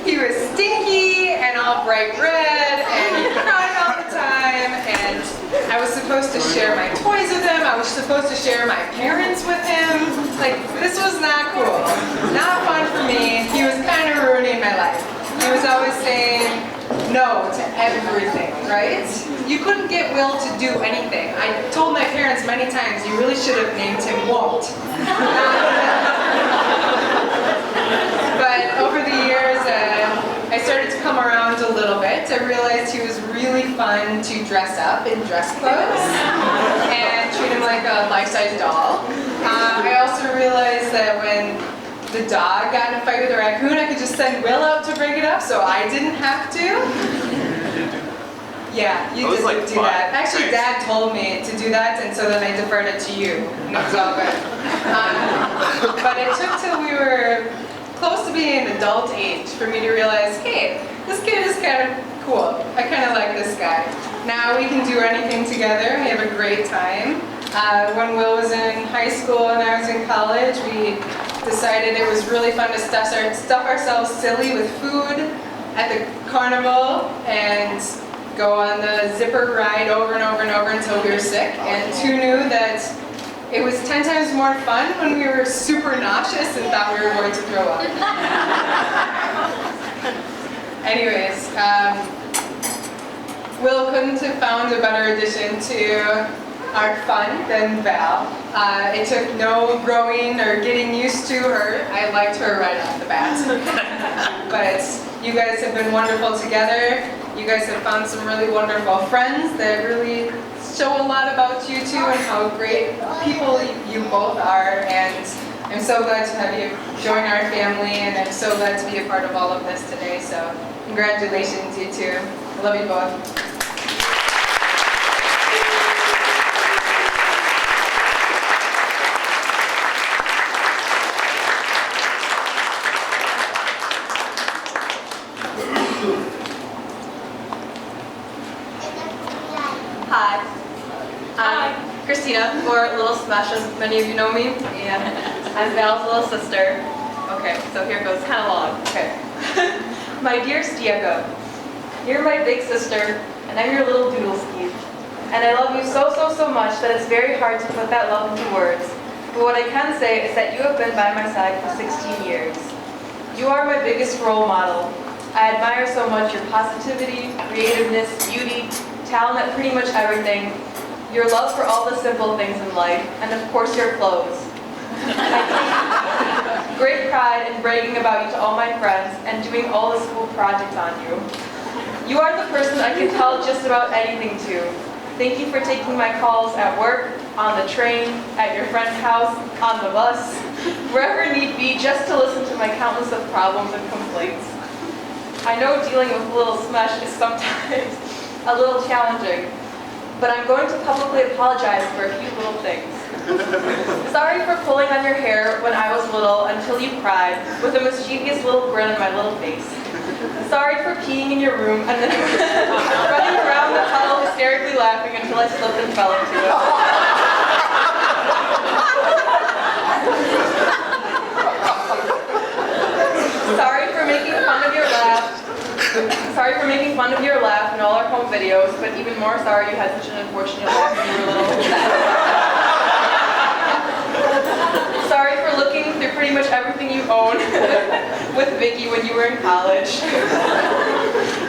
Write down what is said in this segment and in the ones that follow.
He was stinky and all bright red, and he cried all the time, and I was supposed to share my toys with him. I was supposed to share my parents with him. Like, this was not cool. Not fun for me. He was kind of ruining my life. He was always saying no to everything, right? You couldn't get Will to do anything. I told my parents many times, you really should have named him Won't. But over the years, I started to come around a little bit. I realized he was really fun to dress up in dress clothes and treat him like a life-size doll. I also realized that when the dog got in a fight with a raccoon, I could just send Will out to break it up, so I didn't have to. Yeah, you didn't do that. Actually, Dad told me to do that, and so then I deferred it to you, and it was all good. But it took till we were close to being an adult age for me to realize, hey, this kid is kind of cool. I kind of like this guy. Now we can do anything together. We have a great time. When Will was in high school and I was in college, we decided it was really fun to stuff ourselves silly with food at the carnival and go on the zipper ride over and over and over until we were sick. And who knew that it was 10 times more fun when we were super nauseous and thought we were going to throw up. Anyways, Will couldn't have found a better addition to our fun than Val. It took no growing or getting used to her. I liked her right off the bat. But you guys have been wonderful together. You guys have found some really wonderful friends that really show a lot about you two and how great people you both are. And I'm so glad to have you join our family, and I'm so glad to be a part of all of this today. So congratulations, you two. I love you both. Hi, I'm Christina, or Little Smash as many of you know me, and I'm Val's little sister. Okay, so here it goes, kind of long. Okay. My dearest Diego, you're my big sister, and I'm your little doodleski. And I love you so, so, so much that it's very hard to put that love into words. But what I can say is that you have been by my side for 16 years. You are my biggest role model. I admire so much your positivity, creativeness, beauty, talent at pretty much everything, your love for all the simple things in life, and of course your clothes. I take great pride in bragging about you to all my friends and doing all the school projects on you. You are the person I can tell just about anything to. Thank you for taking my calls at work, on the train, at your friend's house, on the bus, wherever need be, just to listen to my countless of problems and complaints. I know dealing with Little Smash is sometimes a little challenging, but I'm going to publicly apologize for a few little things. Sorry for pulling on your hair when I was little until you cried, with a mischievous little grin on my little face. Sorry for peeing in your room and then running around the tunnel hysterically laughing until I slipped and fell into it. Sorry for making fun of your laugh. Sorry for making fun of your laugh in all our home videos, but even more sorry you had such an unfortunate life when you were little. Sorry for looking through pretty much everything you own with Vicky when you were in college.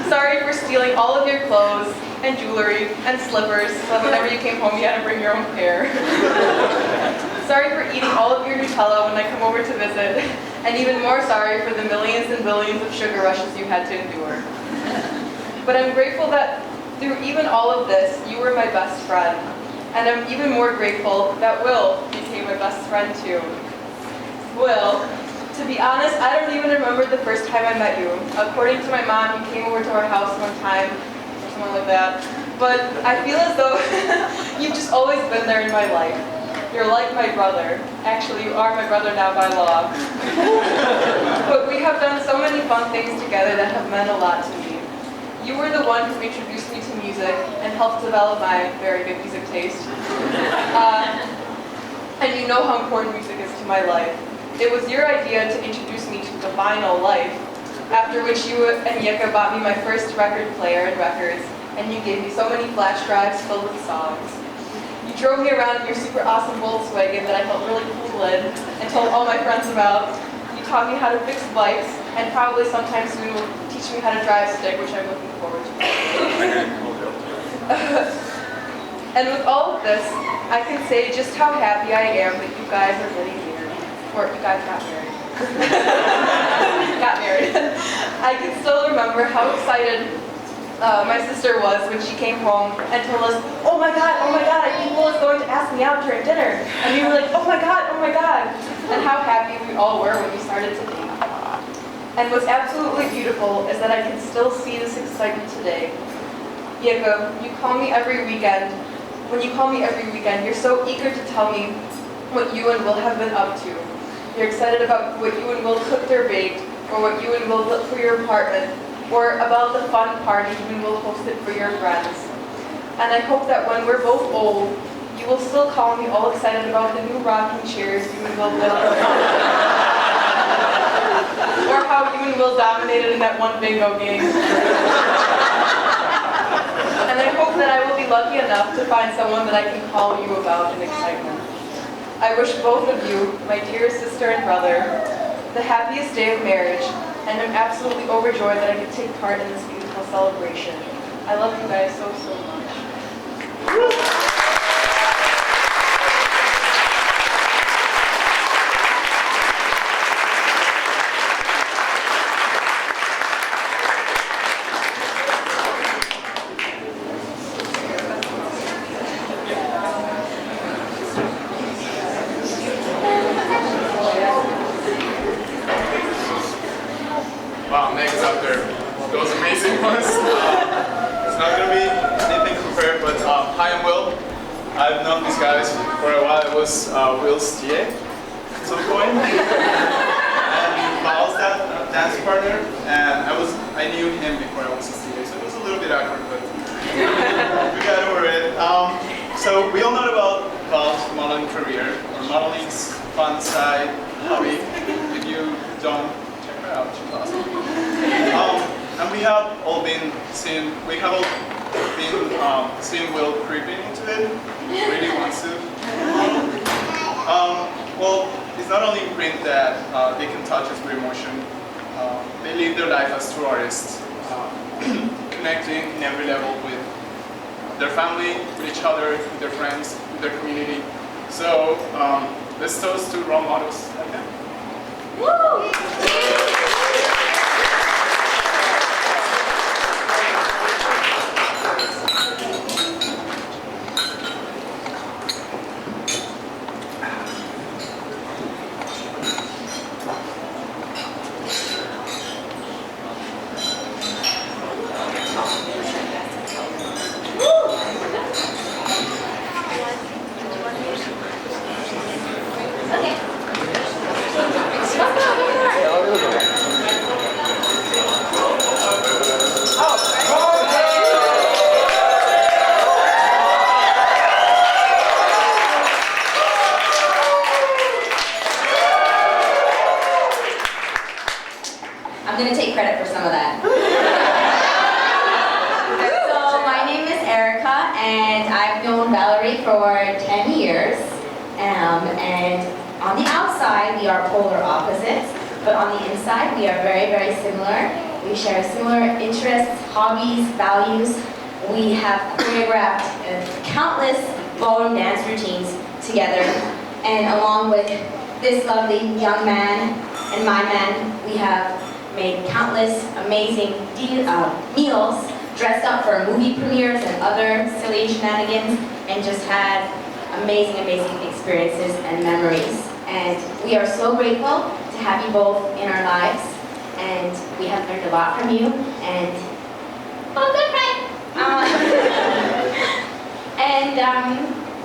Sorry for stealing all of your clothes and jewelry and slippers, so that whenever you came home you had to bring your own pair. Sorry for eating all of your Nutella when I come over to visit, and even more sorry for the millions and billions of sugar rushes you had to endure. But I'm grateful that through even all of this, you were my best friend. And I'm even more grateful that Will became my best friend too. Will, to be honest, I don't even remember the first time I met you. According to my mom, you came over to our house one time, or something like that. But I feel as though you've just always been there in my life. You're like my brother. Actually, you are my brother now by law. But we have done so many fun things together that have meant a lot to me. You were the one who introduced me to music and helped develop my very good music taste. And you know how important music is to my life. It was your idea to introduce me to the vinyl life, after which you and Yeka bought me my first record player and records, and you gave me so many flash drives filled with songs. You drove me around in your super awesome Volkswagen that I felt really cool in and told all my friends about. You taught me how to fix bikes, and probably sometime soon will teach me how to drive stick, which I'm looking forward to. And with all of this, I can say just how happy I am that you guys are getting married. Or you guys got married. Got married. I can still remember how excited my sister was when she came home and told us, oh my God, I think Will is going to ask me out during dinner. And we were like, oh my God. And how happy we all were when we started to date. And what's absolutely beautiful is that I can still see this excitement today. Yeka, you call me every weekend. When you call me every weekend, you're so eager to tell me what you and Will have been up to. You're excited about what you and Will cooked or baked, or what you and Will built for your apartment, or about the fun party you and Will hosted for your friends. And I hope that when we're both old, you will still call me all excited about the new rocking chairs you and Will built. Or how you and Will dominated in that one bingo game. And I hope that I will be lucky enough to find someone that I can call you about in excitement. I wish both of you, my dear sister and brother, the happiest day of marriage, and I'm absolutely overjoyed that I could take part in this beautiful celebration. I love you guys so much. Wow, next up there, those amazing ones. It's not gonna be anything prepared, but hi, I'm Will. I've known these guys for a while. I was Will's TA at some point, and Val's dance partner, and I knew him before I was his TA, so it was a little bit awkward, but we got over it. So we all know about Val's modeling career, or modeling's fun side hobby. If you don't, check her out. She's awesome. And we have all been seeing Will creeping into it. Really wants to. Well, it's not only print that they can touch us with emotion. They live their life as true artists, connecting in every level with their family, with each other, with their friends, with their community. So let's toast to role models like them. Woo! I'm going to take credit for some of that. So my name is Erica, and I've known Valerie for 10 years. And on the outside, we are polar opposites, but on the inside, we are very, very similar. We share similar interests, hobbies, values. We have choreographed countless ballroom dance routines together. And along with this lovely young man and my man, we have made countless amazing meals, dressed up for movie premieres and other silly shenanigans, and just had amazing, amazing experiences and memories. And we are so grateful to have you both in our lives, and we have learned a lot from you, and good friend!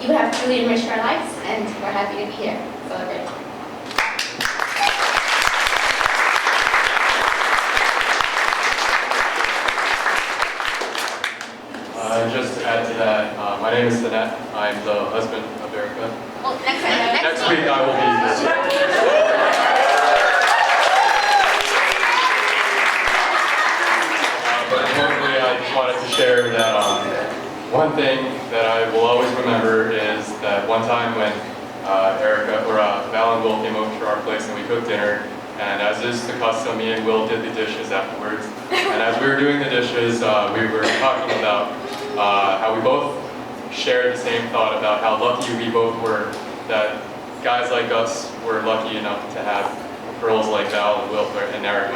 You have truly enriched our lives, and we're happy to be here. Celebrate. Just to add to that, my name is Sinet. I'm the husband of Erica. Well, next Next week I will be. one thing that I will always remember is that one time when Val and Will came over to our place and we cooked dinner, and as is the custom, me and Will did the dishes afterwards. And as we were doing the dishes, we were talking about how we both shared the same thought about how lucky we both were that guys like us were lucky enough to have girls like Val and Will and Erica.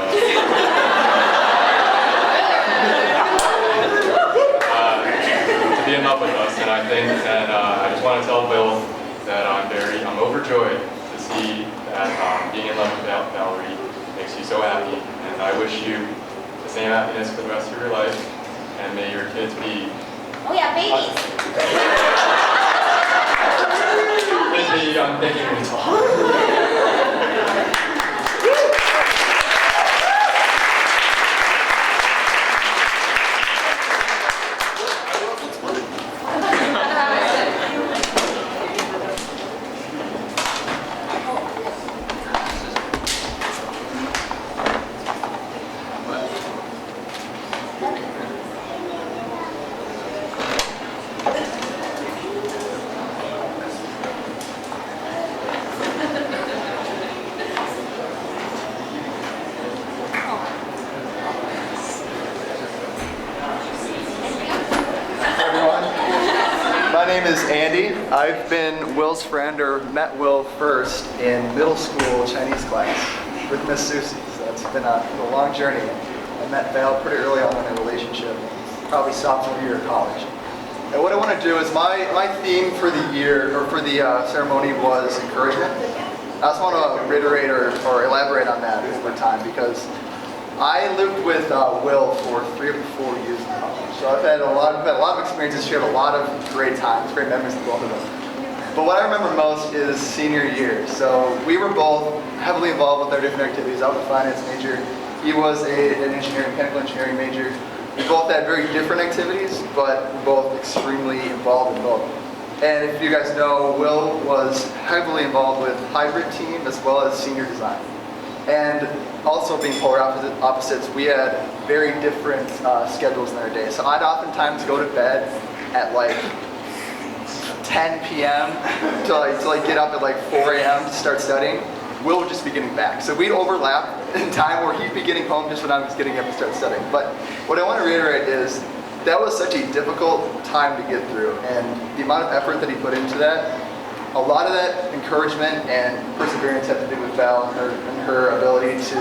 To be in love with us, and I think that I just want to tell Will that I'm overjoyed to see that being in love with Valerie makes you so happy, and I wish you the same happiness for the rest of your life, and may your kids be Oh yeah, babies. unthinkingly tall. My name is Andy. I've been Will's friend, or met Will first in middle school Chinese class with Miss Susie. So it's been a long journey. I met Val pretty early on in our relationship, probably sophomore year of college. And what I want to do is my theme for the year, or for the ceremony, was encouragement. I just want to reiterate or elaborate on that over time, because I lived with Will for 3 or 4 years now. So I've had a lot of experiences, shared a lot of great times, great memories with both of them. But what I remember most is senior year. So we were both heavily involved with our different activities. I was a finance major. He was an mechanical engineering major. We both had very different activities, but we're both extremely involved in both. And if you guys know, Will was heavily involved with hybrid team as well as senior design. And also being polar opposites, we had very different schedules in our day. So I'd oftentimes go to bed at like 10 p.m. to get up at like 4 a.m. to start studying. Will would just be getting back. So we'd overlap in time where he'd be getting home just when I was getting up to start studying. But what I want to reiterate is that was such a difficult time to get through, and the amount of effort that he put into that, a lot of that encouragement and perseverance had to do with Val and her ability to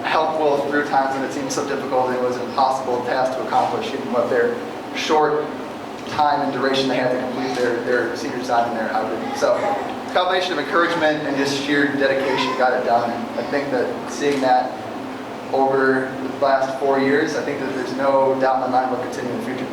help Will through times when it seemed so difficult and it was an impossible task to accomplish, even with their short time and duration they had to complete their senior design and their hybrid. So, a combination of encouragement and just sheer dedication got it done. And I think that seeing that over the last 4 years, I think that there's no doubt in my mind will continue in the future.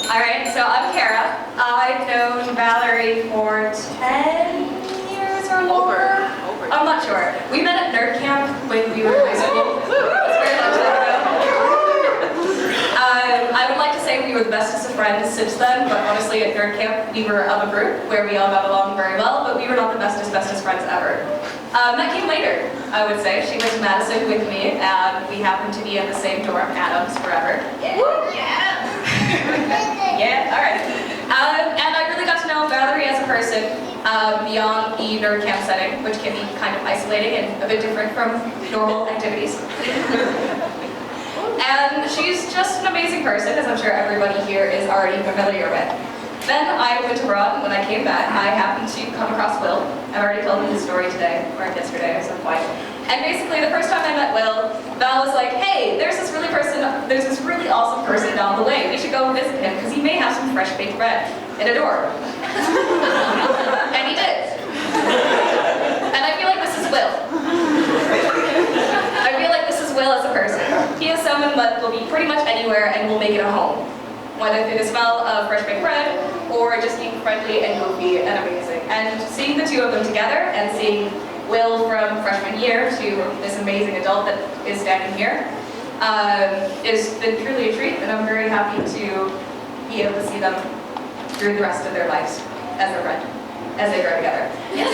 Alright, so I'm Kara. I've known Valerie for 10 years or longer. I'm not sure. We met at nerd camp when we were in high school. It was very long time ago. I would like to say we were the bestest of friends since then, but honestly at nerd camp we were of a group where we all got along very well, but we were not the bestest friends ever. That came later, I would say. She went to Madison with me, and we happened to be in the same dorm, Adams, forever. Yeah. Yeah, alright. And I really got to know Valerie as a person beyond the nerd camp setting, which can be kind of isolating and a bit different from normal activities. And she's just an amazing person, as I'm sure everybody here is already familiar with. Then I went abroad, and when I came back, I happened to come across Will. I've already told him his story today, or yesterday at some point. And basically, the first time I met Will, Val was like, hey, there's this really awesome person down the way. We should go visit him, because he may have some fresh baked bread in a dorm. And he did. And I feel like this is Will. I feel like this is Will as a person. He is someone that will be pretty much anywhere and will make it a home. whether through the smell of fresh baked bread or just being friendly and goofy and amazing. And seeing the two of them together and seeing Will from freshman year to this amazing adult that is standing here has been truly a treat, and I'm very happy to be able to see them through the rest of their lives as a friend, as they grow together. Yes.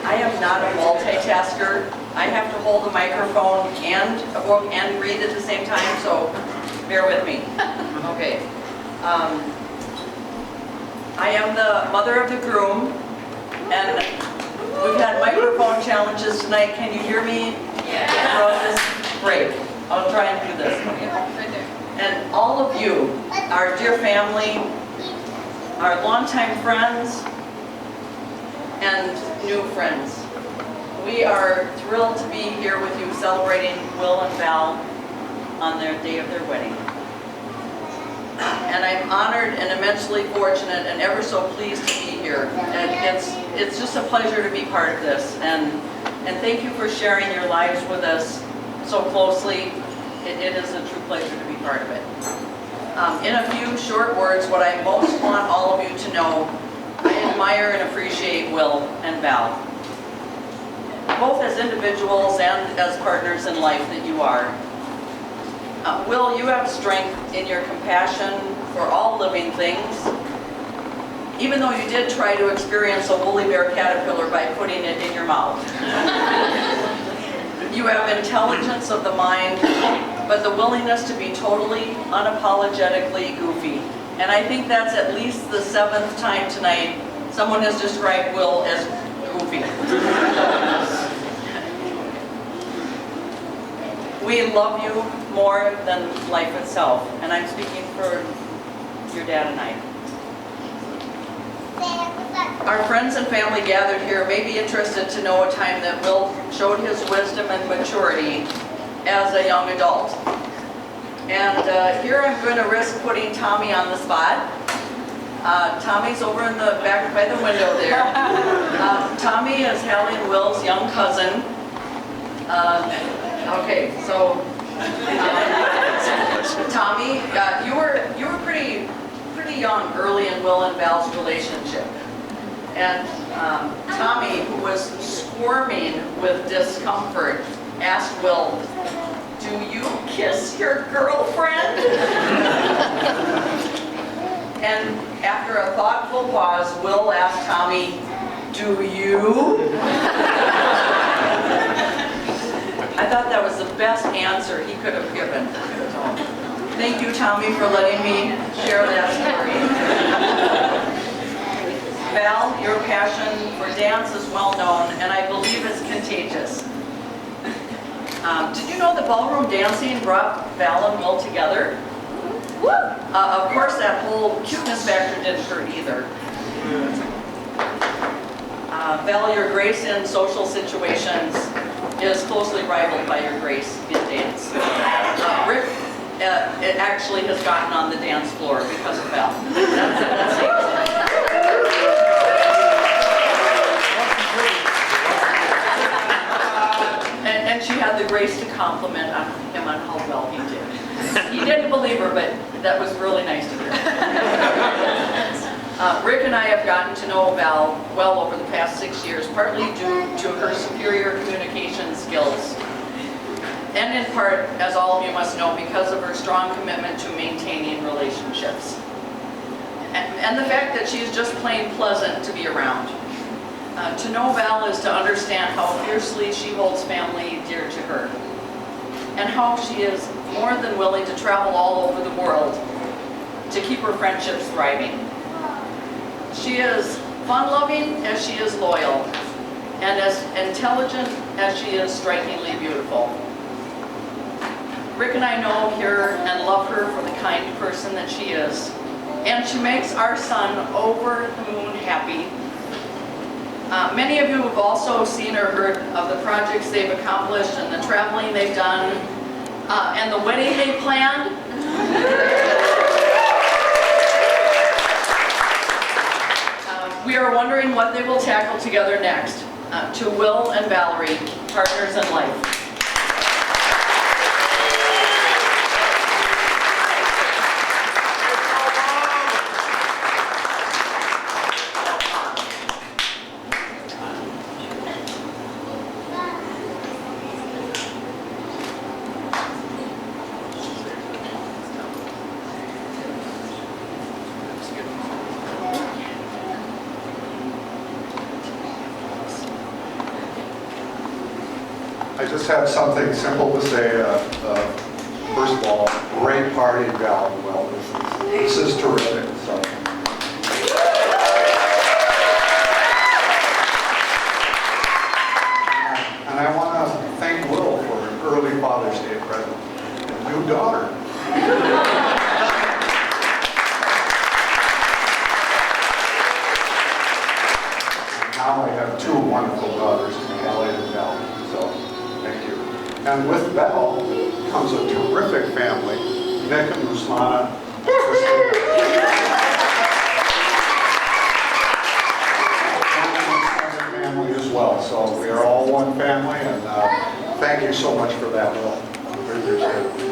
I am not a multitasker. I have to hold a microphone and a book and read at the same time, so bear with me. Okay. I am the mother of the groom, and we've had microphone challenges tonight. Can you hear me? Yeah. Great. I'll try and do this. And all of you, our dear family, our longtime friends, and new friends. We are thrilled to be here with you celebrating Will and Val on their day of their wedding. And I'm honored and immensely fortunate and ever so pleased to be here. And it's just a pleasure to be part of this. And thank you for sharing your lives with us so closely. It is a true pleasure to be part of it. In a few short words, what I most want all of you to know, I admire and appreciate Will and Val, both as individuals and as partners in life that you are. Will, you have strength in your compassion for all living things, even though you did try to experience a woolly bear caterpillar by putting it in your mouth. You have intelligence of the mind, but the willingness to be totally, unapologetically goofy. And I think that's at least the 7th time tonight someone has described Will as goofy. We love you more than life itself, and I'm speaking for your dad and I. Our friends and family gathered here may be interested to know a time that Will showed his wisdom and maturity as a young adult. And here I'm going to risk putting Tommy on the spot. Tommy's over in the back by the window there. Tommy is Hallie and Will's young cousin. Okay, so Tommy, you were pretty young early in Will and Val's relationship. And Tommy, who was squirming with discomfort, asked Will, "Do you kiss your girlfriend?" And after a thoughtful pause, Will asked Tommy, "Do you?" I thought that was the best answer he could have given. Thank you, Tommy, for letting me share that story. Val, your passion for dance is well known, and I believe it's contagious. Did you know that ballroom dancing brought Val and Will together? Of course, that whole cuteness factor didn't hurt either. Val, your grace in social situations is closely rivaled by your grace in dance. Rick it actually has gotten on the dance floor because of Val. That's it. And she had the grace to compliment him on how well he did. He didn't believe her, but that was really nice to hear. Rick and I have gotten to know Val well over the past 6 years, partly due to her superior communication skills. And in part, as all of you must know, because of her strong commitment to maintaining relationships. And the fact that she's just plain pleasant to be around. To know Val is to understand how fiercely she holds family dear to her. And how she is more than willing to travel all over the world to keep her friendships thriving. She is fun-loving as she is loyal, and as intelligent as she is strikingly beautiful. Rick and I know her and love her for the kind person that she is, and she makes our son over the moon happy. Many of you have also seen or heard of the projects they've accomplished and the traveling they've done, and the wedding they planned. We are wondering what they will tackle together next. To Will and Valerie, partners in life. I just have something simple to say. First of all, great party, Val. Well, this is terrific. So. And I want to thank Will for an early Father's Day present. A new daughter. Now I have two wonderful daughters, Kelly and Val. So, thank you. And with Val comes a terrific family, Nick and Rusmana. Family as well. So we are all one family, and thank you so much for that, Will. We appreciate it.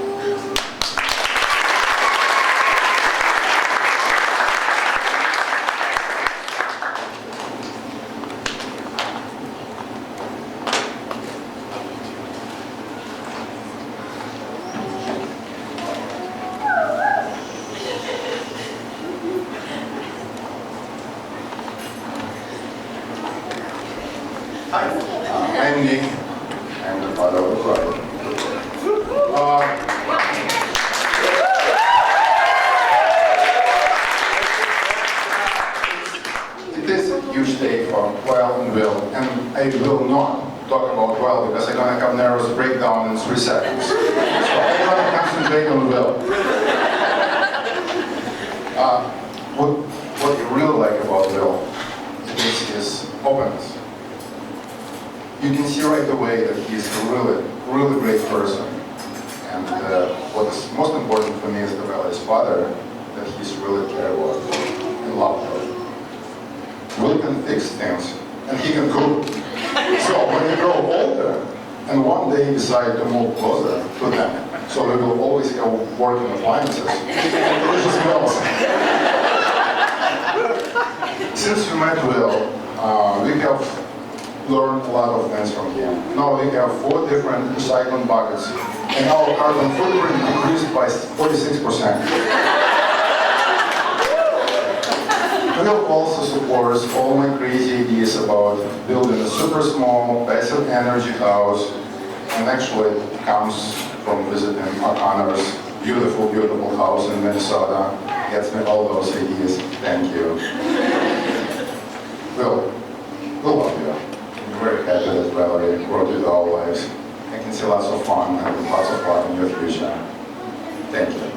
Hi, I'm Nick. I'm the father of the bride. It is a huge day for Well and Will, and I will not talk about Well because I'm gonna have nervous breakdown in 3 seconds. So I'm gonna concentrate on Will. What you really like about Will is his openness. You can see right away that he's a really great person. And what is most important for me is about his father, that he's really care about and love her. Will can fix things, and he can cook. So when you grow older, and one day decide to move closer to them, so we will always have working appliances and delicious meals. Since we met Will, we have learned a lot of things from him. Now we have 4 different recycling buckets, and our carbon footprint decreased by 46%. Will also supports all my crazy ideas about building a super small, passive energy house, and actually it comes from visiting O'Connor's beautiful, beautiful house in Minnesota. Gets me all those ideas. Thank you. Will, we love you. I'm very happy that Valerie brought you to our lives. I can see lots of fun and lots of fun in your future. Thank you.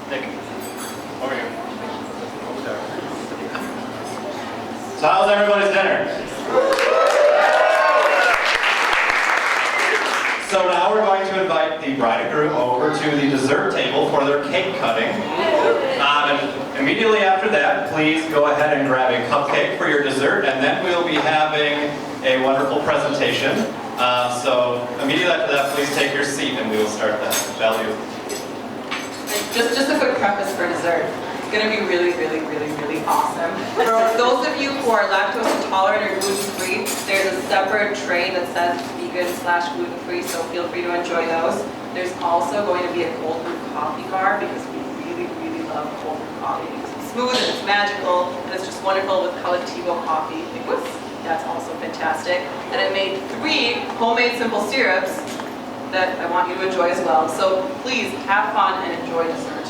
Nick, over here. Over there. So how's everybody's dinner? So now we're going to invite the bride and groom over to the dessert table for their cake cutting. And immediately after that, please go ahead and grab a cupcake for your dessert, and then we'll be having a wonderful presentation. So immediately after that, please take your seat and we will start that. Value. Just a quick preface for dessert. It's going to be really, really, really, really awesome. For those of you who are lactose intolerant or gluten-free, there's a separate tray that says vegan/gluten-free, so feel free to enjoy those. There's also going to be a cold brew coffee bar because we really, really love cold brew coffee. It's smooth and it's magical, and it's just wonderful with Colectivo coffee because that's also fantastic. And I made 3 homemade simple syrups that I want you to enjoy as well. So please have fun and enjoy dessert.